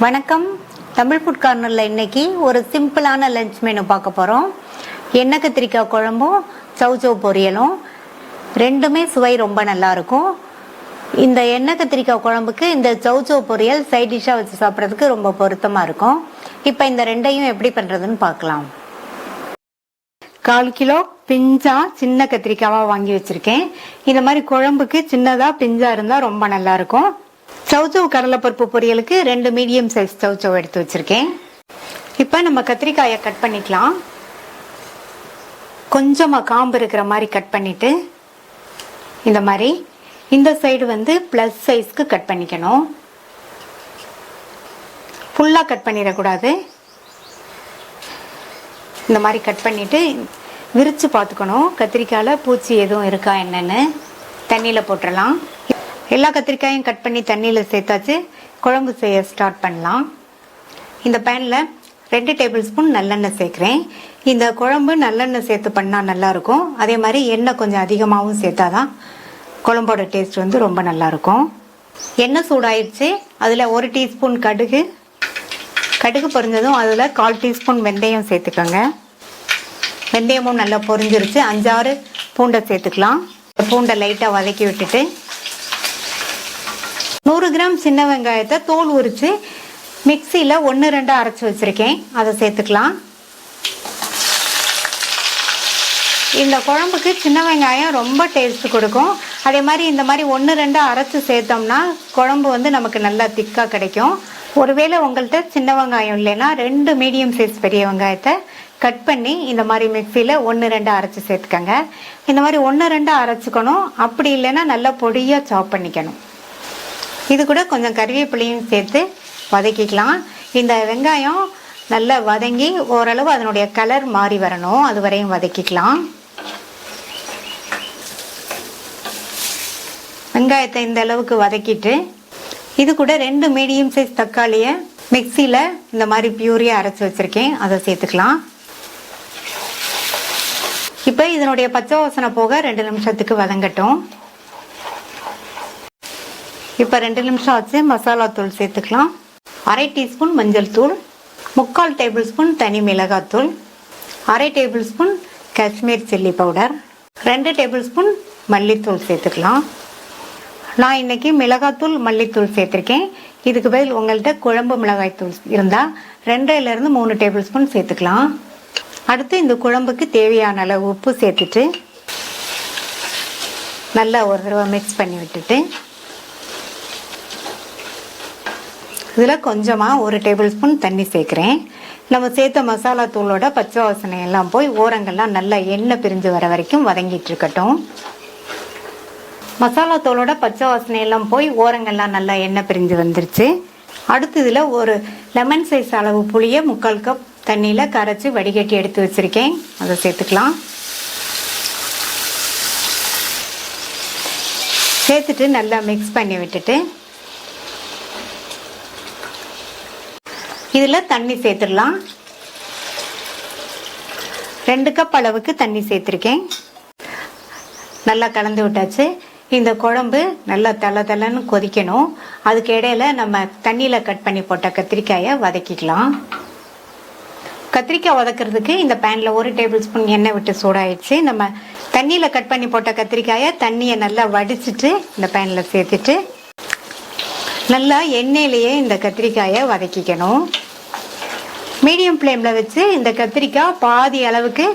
வணக்கம். தமிழ் ஃபுட் கார்னரில் இன்னைக்கு ஒரு சிம்பிளான லஞ்ச் மெனு பார்க்க போகிறோம். எண்ணெய் கத்திரிக்காய் குழம்பும் சௌசௌ பொரியலும் ரெண்டுமே சுவை ரொம்ப நல்லாயிருக்கும். இந்த எண்ணெய் கத்திரிக்காய் குழம்புக்கு இந்த சௌசௌ பொரியல் சைட் டிஷ்ஷாக வச்சு சாப்பிட்றதுக்கு ரொம்ப பொருத்தமாக இருக்கும். இப்போ இந்த ரெண்டையும் எப்படி பண்ணுறதுன்னு பார்க்கலாம். 1/4 கிலோ பிஞ்சா சின்ன கத்திரிக்காவாக வாங்கி வச்சுருக்கேன். இந்த மாதிரி குழம்புக்கு சின்னதாக பிஞ்சா இருந்தால் ரொம்ப நல்லாயிருக்கும். சௌசௌ கடலைப்பருப்பு பொரியலுக்கு 2 மீடியம் சைஸ் சௌசௌ எடுத்து வச்சிருக்கேன். இப்போ நம்ம கத்திரிக்காயை கட் பண்ணிக்கலாம். கொஞ்சமாக காம்பு இருக்கிற மாதிரி கட் பண்ணிட்டு இந்த மாதிரி இந்த சைடு ப்ளஸ் சைஸ்க்கு கட் பண்ணிக்கணும். ஃபுல்லாக கட் பண்ணிடக்கூடாது. இந்த மாதிரி கட் பண்ணிட்டு விரித்து பார்த்துக்கணும். கத்திரிக்காயில் பூச்சி எதுவும் இருக்கா என்னன்னு தண்ணியில் போட்டுடலாம். எல்லா கத்திரிக்காயும் கட் பண்ணி தண்ணியில் சேர்த்தாச்சு. குழம்பு செய்ய ஸ்டார்ட் பண்ணலாம். இந்த பேனில் 2 டேபிள் ஸ்பூன் நல்லெண்ணெய் சேர்க்குறேன். இந்த குழம்பு நல்லெண்ணெய் சேர்த்து பண்ணால் நல்லாயிருக்கும். அதே மாதிரி எண்ணெய் கொஞ்சம் அதிகமாகவும் சேர்த்தாதான் குழம்போட டேஸ்ட் ரொம்ப நல்லாயிருக்கும். எண்ணெய் சூடாயிடுச்சு. அதில் 1 டீஸ்பூன் கடுகு பொரிஞ்சதும் அதில் 1/4 டீஸ்பூன் வெந்தயம் சேர்த்துக்கோங்க. வெந்தயமும் நல்லா பொரிஞ்சிருச்சு. 5-6 பூண்டை சேர்த்துக்கலாம். பூண்டை லைட்டாக வதக்கி விட்டுட்டு 100 கிராம் சின்ன வெங்காயத்தை தோல் உரித்து மிக்சியில் 1-2 அரைச்சி வச்சுருக்கேன். அதை சேர்த்துக்கலாம். இந்த குழம்புக்கு சின்ன வெங்காயம் ரொம்ப டேஸ்ட் கொடுக்கும். அதே மாதிரி இந்த மாதிரி 1-2 அரைச்சி சேர்த்தோம்னா குழம்பு நமக்கு நல்லா திக்காக கிடைக்கும். ஒருவேளை உங்கள்கிட்ட சின்ன வெங்காயம் இல்லைன்னா 2 மீடியம் சைஸ் பெரிய வெங்காயத்தை கட் பண்ணி இந்த மாதிரி மிக்சியில் 1-2 அரைச்சி சேர்த்துக்கங்க. இந்த மாதிரி 1-2 அரைச்சிக்கணும். அப்படி இல்லைன்னா நல்லா பொடியாக சாப் பண்ணிக்கணும். இது கூட கொஞ்சம் கறிவேப்பிலையும் சேர்த்து வதக்கிக்கலாம். இந்த வெங்காயம் நல்லா வதங்கி ஓரளவு அதனுடைய கலர் மாறி வரணும். அது வரையும் வதக்கிக்கலாம். வெங்காயத்தை இந்த அளவுக்கு வதக்கிட்டு இது கூட 2 மீடியம் சைஸ் தக்காளியை மிக்சியில் இந்த மாதிரி பியூரியாக அரைச்சி வச்சுருக்கேன். அதை சேர்த்துக்கலாம். இப்போ இதனுடைய பச்சை வாசனை போக 2 நிமிஷத்துக்கு வதங்கட்டும். இப்போ 2 நிமிஷம் ஆச்சு. மசாலா தூள் சேர்த்துக்கலாம். 1/2 டீஸ்பூன் மஞ்சள் தூள், 3/4 டேபிள் ஸ்பூன் தனி மிளகாத்தூள், 1/2 table spoon Kashmir chilli powder, 2 table spoon மல்லித்தூள் சேர்த்துக்கலாம். நான் இன்னைக்கு மிளகாத்தூள் மல்லித்தூள் சேர்த்துருக்கேன். இதுக்கு பதில் உங்கள்கிட்ட குழம்பு மிளகாய் தூள் இருந்தால் 2லேருந்து 3 டேபிள் ஸ்பூன் சேர்த்துக்கலாம். அடுத்து இந்த குழம்புக்கு தேவையான அளவு உப்பு சேர்த்துட்டு நல்லா ஒரு தடவை மிக்ஸ் பண்ணி விட்டுட்டு இதில் கொஞ்சமாக 1 டேபிள் ஸ்பூன் தண்ணி சேர்க்குறேன். நம்ம சேர்த்த மசாலா தூளோட பச்சை வாசனை எல்லாம் போய் ஓரங்கள்லாம் நல்லா எண்ணெய் பிரிஞ்சு வர வரைக்கும் வதங்கிட்டு இருக்கட்டும். மசாலா தூளோட பச்சை வாசனை எல்லாம் போய் ஓரங்கள்லாம் நல்லா எண்ணெய் பிரிஞ்சு வந்துருச்சு. அடுத்து இதில் ஒரு லெமன் சைஸ் அளவு புளியை 3/4 கப் தண்ணியில் கரைச்சி வடிகட்டி எடுத்து வச்சுருக்கேன். அதை சேர்த்துக்கலாம். சேர்த்துட்டு நல்லா மிக்ஸ் பண்ணி விட்டுட்டு இதில் தண்ணி சேர்த்துடலாம். 2 கப் அளவுக்கு தண்ணி சேர்த்துருக்கேன். நல்லா கலந்து விட்டாச்சு. இந்த குழம்பு நல்லா தளன்னு கொதிக்கணும். அதுக்கு இடையில நம்ம தண்ணியில் கட் பண்ணி போட்ட கத்திரிக்காயை வதக்கிக்கலாம். கத்திரிக்காய் வதக்கிறதுக்கு இந்த பேனில் 1 டேபிள் ஸ்பூன் எண்ணெய் விட்டு சூடாயிடுச்சு. நம்ம தண்ணியில் கட் பண்ணி போட்ட கத்திரிக்காயை தண்ணியை நல்லா வடிச்சிட்டு இந்த பேனில் சேர்த்துட்டு நல்லா எண்ணெயிலேயே இந்த கத்திரிக்காயை வதக்கிக்கணும். மீடியம் ஃப்ளேமில் வச்சு இந்த கத்திரிக்காய் பாதி அளவுக்கு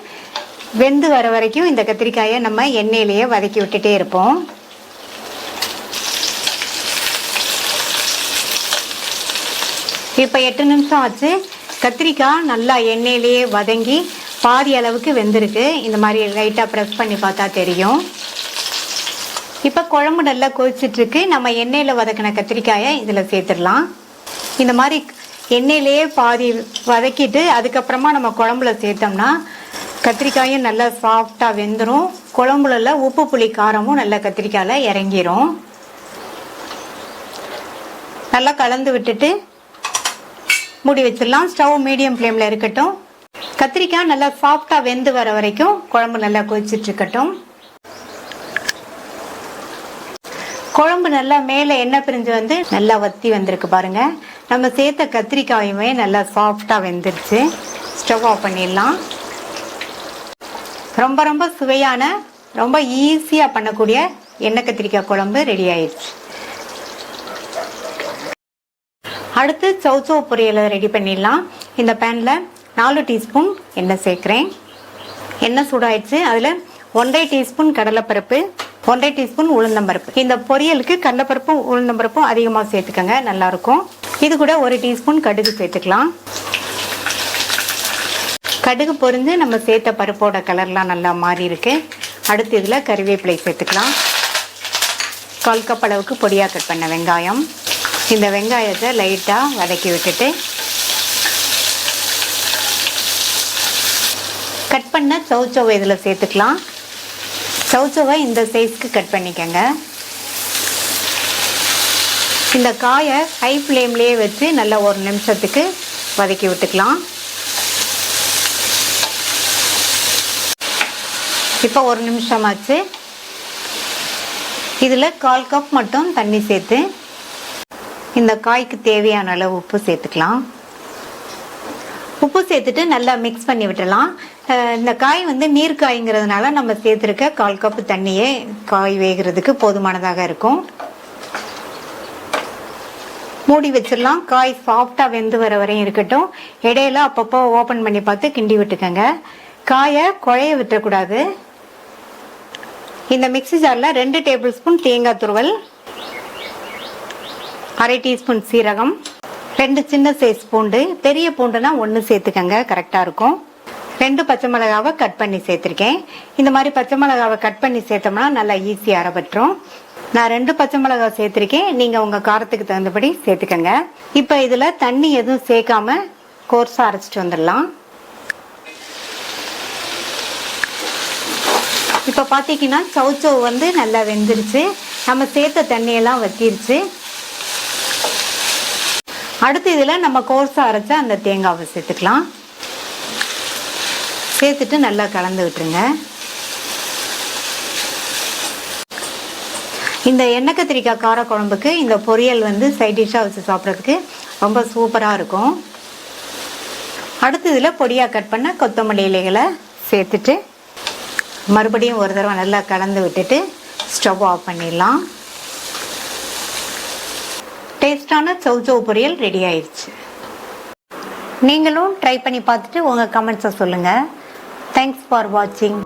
வெந்து வர வரைக்கும் இந்த கத்திரிக்காயை நம்ம எண்ணெயிலேயே வதக்கி விட்டுட்டே இருப்போம். இப்போ 8 நிமிஷம் ஆச்சு. கத்திரிக்காய் நல்லா எண்ணெயிலேயே வதங்கி பாதி அளவுக்கு வெந்திருக்கு. இந்த மாதிரி லைட்டாக ப்ரெஸ் பண்ணி பார்த்தா தெரியும். இப்போ குழம்பு நல்லா கொதிச்சிட்ருக்கு. நம்ம எண்ணெயில் வதக்கின கத்திரிக்காயை இதில் சேர்த்துடலாம். இந்த மாதிரி எண்ணெயிலேயே பாதி வதக்கிட்டு அதுக்கப்புறமா நம்ம குழம்புல சேர்த்தோம்னா கத்திரிக்காயும் நல்லா சாஃப்டாக வெந்துடும். குழம்புல உப்பு புளி காரமும் நல்லா கத்திரிக்காயில் இறங்கிரும். நல்லா கலந்து விட்டுட்டு மூடி வச்சிடலாம். ஸ்டவ் மீடியம் ஃப்ளேமில் இருக்கட்டும். கத்திரிக்காய் நல்லா சாஃப்டாக வெந்து வர வரைக்கும் குழம்பு நல்லா கொதிச்சிட்டு இருக்கட்டும். குழம்பு நல்லா மேலே எண்ணெய் பிரிஞ்சு வந்து நல்லா வத்தி வந்திருக்கு பாருங்க. நம்ம சேர்த்த கத்திரிக்காயுமே நல்லா சாஃப்டாக வெந்துருச்சு. ஸ்டவ் ஆஃப் பண்ணிடலாம். ரொம்ப ரொம்ப சுவையான, ரொம்ப ஈஸியாக பண்ணக்கூடிய எண்ணெய் கத்திரிக்காய் குழம்பு ரெடி ஆயிடுச்சு. அடுத்து சௌச்சௌ பொரியலை ரெடி பண்ணிடலாம். இந்த பேனில் 4 டீஸ்பூன் எண்ணெய் சேர்க்குறேன். எண்ணெய் சூடாயிடுச்சு. அதில் 1.5 டீஸ்பூன் கடலைப்பருப்பு, 1.5 டீஸ்பூன் உளுந்தம்பருப்பு. இந்த பொரியலுக்கு கடலைப்பருப்பும் உளுந்தம்பருப்பும் அதிகமாக சேர்த்துக்கங்க, நல்லாயிருக்கும். இது கூட 1 டீஸ்பூன் கடுகு சேர்த்துக்கலாம். கடுகு பொரிஞ்சு நம்ம சேர்த்த பருப்போட கலர்லாம் நல்லா மாறி இருக்கு. அடுத்து இதில் கறிவேப்பிலை சேர்த்துக்கலாம். 1/4 கப் அளவுக்கு பொடியாக கட் பண்ண வெங்காயம். இந்த வெங்காயத்தை லைட்டாக வதக்கி விட்டுட்டு கட் பண்ண சௌச்சௌவை இதில் சேர்த்துக்கலாம். சௌச்சௌவை இந்த சைஸ்க்கு கட் பண்ணிக்கங்க. இந்த காயை ஹை ஃப்ளேம்லேயே வச்சு நல்லா 1 நிமிஷத்துக்கு வதக்கி விட்டுக்கலாம். இப்போ 1 நிமிஷம் ஆச்சு. இதில் 1/4 கப் மட்டும் தண்ணி சேர்த்து இந்த காய்க்கு தேவையான அளவு உப்பு சேர்த்துக்கலாம். உப்பு சேர்த்துட்டு நல்லா மிக்ஸ் பண்ணி விட்டுலாம். இந்த காய் வந்து நீர்க்காய்ங்கிறதுனால நம்ம சேர்த்துருக்க 1/4 கப்பு தண்ணியே காய் வேகிறதுக்கு போதுமானதாக இருக்கும். மூடி வச்சிடலாம். காய் சாஃப்டாக வெந்து வர வரையும் இருக்கட்டும். இடையில அப்பப்போ ஓப்பன் பண்ணி பார்த்து கிண்டி விட்டுக்கங்க. காயை குழைய விட்டுறக்கூடாது. இந்த மிக்ஸி ஜாரில் 2 டேபிள் ஸ்பூன் தேங்காய் துருவல், 1/2 டீஸ்பூன் சீரகம், 2 சின்ன சைஸ் பூண்டு, பெரிய பூண்டுனா 1 சேர்த்துக்கங்க, கரெக்டாக இருக்கும். 2 பச்சை மிளகாவை கட் பண்ணி சேர்த்துருக்கேன். இந்த மாதிரி பச்சை மிளகாவை கட் பண்ணி சேர்த்தோம்னா நல்லா ஈஸியாக அரைபட்டுரும். நான் 2 பச்சை மிளகாய் சேர்த்துருக்கேன். நீங்கள் உங்கள் காரத்துக்கு தகுந்தபடி சேர்த்துக்கங்க. இப்போ இதில் தண்ணி எதுவும் சேர்க்காம கோர்ஸாக அரைச்சிட்டு வந்துடலாம். இப்போ பார்த்தீங்கன்னா சௌச்சௌ வந்து நல்லா வெந்துருச்சு. நம்ம சேர்த்த தண்ணியெல்லாம் வத்திருச்சு. அடுத்து இதில் நம்ம கோர்ஸாக அரைச்ச அந்த தேங்காவை சேர்த்துக்கலாம். சேர்த்துட்டு நல்லா கலந்து விட்டுருங்க. இந்த எண்ணெய் கத்திரிக்காய் கார குழம்புக்கு இந்த பொரியல் வந்து சைட் டிஷ்ஷாக வச்சு சாப்பிட்றதுக்கு ரொம்ப சூப்பராக இருக்கும். அடுத்து இதில் பொடியாக கட் பண்ண கொத்தமல்லி இலைகளை சேர்த்துட்டு மறுபடியும் ஒரு தடவை நல்லா கலந்து விட்டுட்டு ஸ்டவ் ஆஃப் பண்ணிடலாம். டேஸ்டான சௌச்சௌ பொரியல் ரெடி ஆயிடுச்சு. நீங்களும் ட்ரை பண்ணி பார்த்துட்டு உங்கள் கமெண்ட்ஸை சொல்லுங்கள். தேங்க்ஸ் ஃபார் வாட்சிங்.